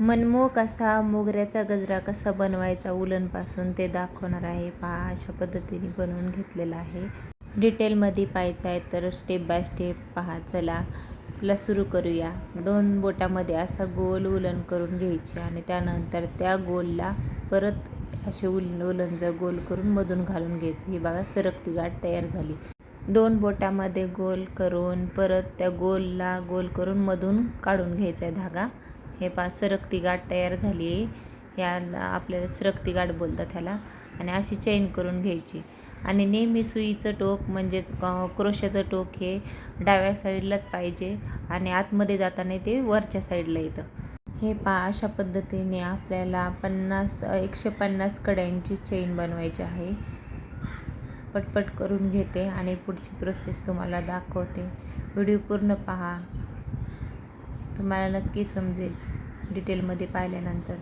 मनमोहक असा मोगऱ्याचा गजरा कसा बनवायचा उलनपासून ते दाखवणार आहे. पहा, अशा पद्धतीने बनवून घेतलेला आहे. डिटेलमध्ये पाहायचं आहे तर स्टेप बाय स्टेप पहा. चला सुरू करूया. 2 बोटामध्ये असा गोल उलन करून घ्यायची आणि त्यानंतर त्या गोलला परत असे उलनचं गोल करून मधून घालून घ्यायचं. ही बघा, सरकती गाठ तयार झाली. 2 बोटामध्ये गोल करून परत त्या गोलला गोल करून मधून काढून घ्यायचा आहे धागा. हे पहा, सरकती गाठ तयार झाली आहे. याला आपल्याला सरकती गाठ बोलतात ह्याला. आणि अशी चेन करून घ्यायची आणि नेहमी सुईचं टोक म्हणजेच क्रोशाचं टोक हे डाव्या साईडलाच पाहिजे आणि आतमध्ये जाताना ते वरच्या साईडला येतं. हे पहा, अशा पद्धतीने आपल्याला 150 कड्यांची चेन बनवायची आहे. पटपट करून घेते आणि पुढची प्रोसेस तुम्हाला दाखवते. व्हिडिओ पूर्ण पहा, तुम्हाला नक्की समजेल डिटेलमध्ये पाहिल्यानंतर.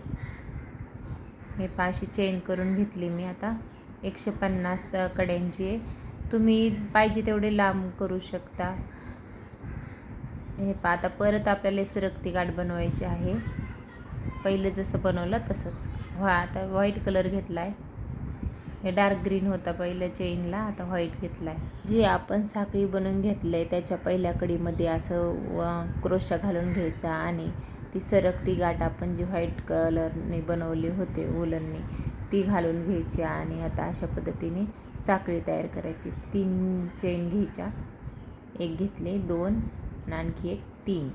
हे पहा, अशी चेन करून घेतली मी आता 150 कड्यांची. तुम्ही पाहिजे तेवढे लांब करू शकता. हे पहा, आता परत आपल्याला सरकती गाठ बनवायची आहे. पहिले जसं बनवलं तसंच. आता व्हाईट कलर घेतला आहे. हे डार्क ग्रीन होता पहिल्या चेनला, आता व्हाईट घेतला आहे. जी आपण साखळी बनवून घेतली आहे त्याच्या पहिल्या कडीमध्ये असं क्रोशा घालून घ्यायचा आणि ती सरकती गाठ आपण जी व्हाईट कलरने बनवली होते उलनने ती घालून घ्यायची आणि आता अशा पद्धतीने साखळी तयार करायची. 3 चेन घ्यायच्या. एक घेतली, 2 आणि आणखी एक 3.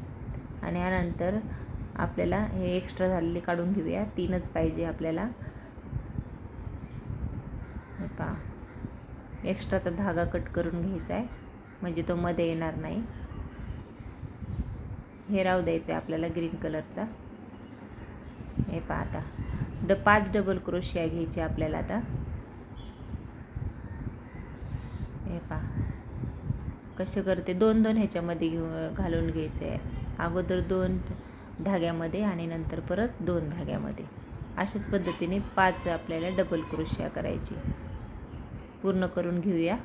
आणि यानंतर आपल्याला हे एक्स्ट्रा झालेले काढून घेऊया. 3च पाहिजे आपल्याला. हे पहा, एक्स्ट्राचा धागा कट करून घ्यायचा आहे म्हणजे तो मध्ये येणार नाही. हे राहू द्यायचं आहे आपल्याला ग्रीन कलरचा. हे पहा, आता 5 डबल क्रोशिया घ्यायचे आपल्याला. आता हे पहा कसे करते. 2-2 ह्याच्यामध्ये घालून घ्यायचे आहे. अगोदर 2 धाग्यामध्ये आणि नंतर परत 2 धाग्यामध्ये. अशाच पद्धतीने 5 आपल्याला डबल क्रोशिया करायची. पूर्ण करून घेऊया.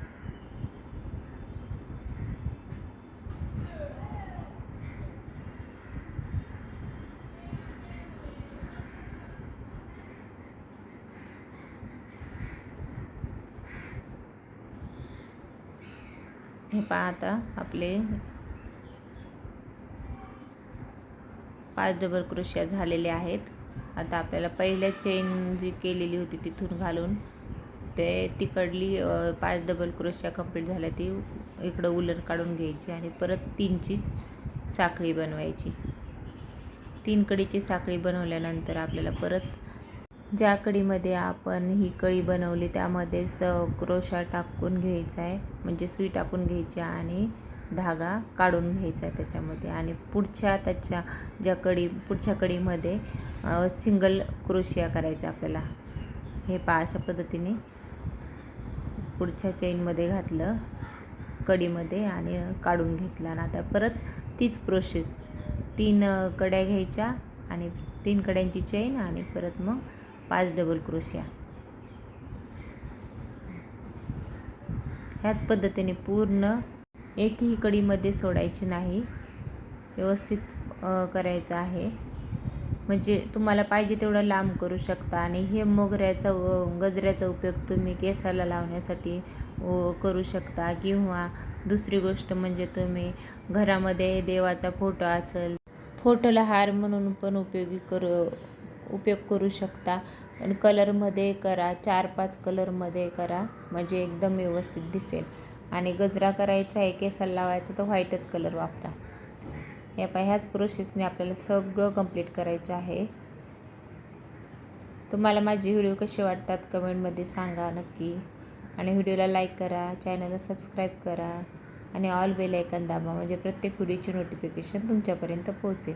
हे पहा, आता आपले 5 डबल क्रोशिया झालेले आहेत. आता आपल्याला पहिल्या चेन जी केलेली होती तिथून घालून तिकडली 5 डबल क्रोशिया कंप्लीट झाल्या ती इकडं उलण काढून घ्यायची आणि परत 3ची साखळी बनवायची. 3 कडीची साखळी बनवल्यानंतर आपल्याला परत ज्या कडीमध्ये आपण ही कळी बनवली त्यामध्येच क्रोशा टाकून घ्यायचा आहे म्हणजे सुई टाकून घ्यायची आणि धागा काढून घ्यायचा आहे त्याच्यामध्ये. आणि पुढच्या कडीमध्ये सिंगल क्रोशिया करायचा आपल्याला. हे पहा, अशा पद्धतीने पुढच्या चेनमध्ये घातलं कडीमध्ये आणि काढून घेतला. आणि आता परत तीच प्रोसेस. 3 कड्या घ्यायच्या आणि 3 कड्यांची चेन आणि परत मग 5 डबल क्रोशिया. ह्याच पद्धतीने पूर्ण एकही कडीमध्ये सोडायची नाही. व्यवस्थित करायचं आहे म्हणजे तुम्हाला पाहिजे तेवढं लांब करू शकता. आणि हे गजऱ्याचा उपयोग तुम्ही केसाला लावण्यासाठी करू शकता किंवा दुसरी गोष्ट म्हणजे तुम्ही घरामध्ये देवाचा फोटो असेल, फोटोला हार म्हणून पण उपयोग करू शकता. पण कलरमध्ये करा, 4-5 कलरमध्ये करा म्हणजे एकदम व्यवस्थित दिसेल. आणि गजरा करायचा आहे, केसाला लावायचा तर व्हाईटच कलर वापरा. ह्याच प्रोसेसने आपल्याला सगळं कंप्लीट करायचं आहे. तुम्हाला माझे व्हिडिओ कसे वाटतात कमेंटमध्ये सांगा नक्की. आणि व्हिडिओला लाईक करा, चॅनलला सबस्क्राईब करा आणि ऑल बेल आयकॉन दाबा म्हणजे प्रत्येक व्हिडिओची नोटिफिकेशन तुमच्यापर्यंत पोहोचेल.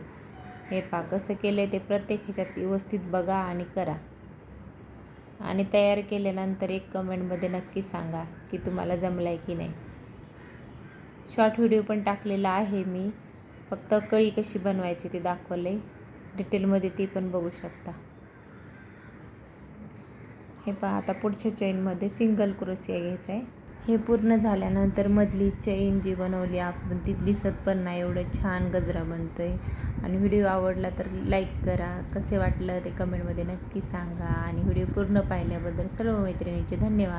हे पहा, कसं केलं आहे ते प्रत्येक ह्याच्यात व्यवस्थित बघा आणि करा. आणि तयार केल्यानंतर एक कमेंटमध्ये नक्की सांगा की तुम्हाला जमलं आहे की नाही. शॉर्ट व्हिडिओ पण टाकलेला आहे मी. फक्त कळी कशी बनवायची ते दाखवलं आहे डिटेलमध्ये, ती पण बघू शकता. हे पहा, आता पुढच्या चेनमध्ये सिंगल क्रोशिया घ्यायचा आहे हे पूर्ण झाल्यानंतर मधली चेन जी बनवली आपण ती दिसत पण नाही, एवढं छान गजरा बनतोय. आणि व्हिडिओ आवडला तर लाईक करा, कसे वाटलं ते कमेंटमध्ये नक्की सांगा. आणि व्हिडिओ पूर्ण पाहिल्याबद्दल सर्व मैत्रिणींचे धन्यवाद.